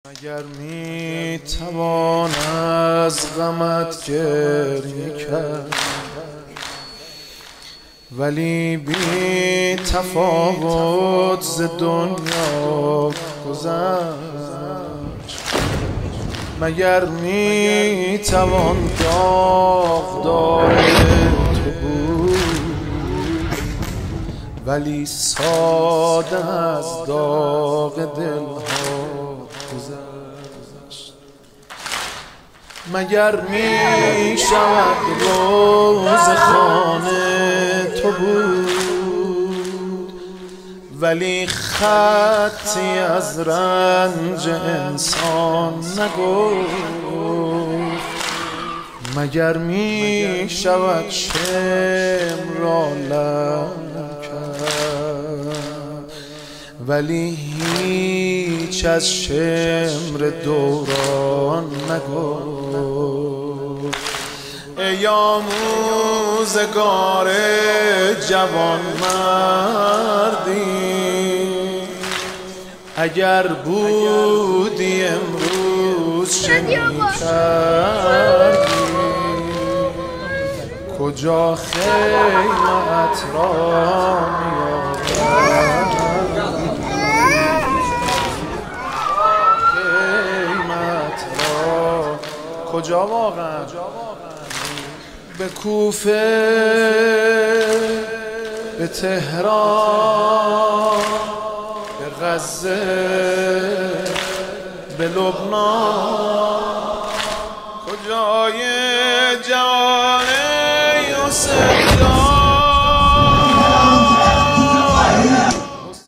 اگر می توان از غمت گریه کرد، ولی بی تفاوت ز دنیا گذشت. مگر می توان داغدار تو بود، ولی ساده از داغ دلها گذشت. مگر می شود روز خانه تو بود، ولی خطی از رنج انسان نگفت. مگر می شود شمر را لعن کرد، ولی هیچ از شمر دوران نگفت. ای آموزگار جوان مردی، اگر بودی امروز شنی کردی، کجا خیمت را می‌آوردی، خیمت را کجا واقعا؟ به کوفه، به تهران، به غزه، به لبنان، کجای جان یوسف؟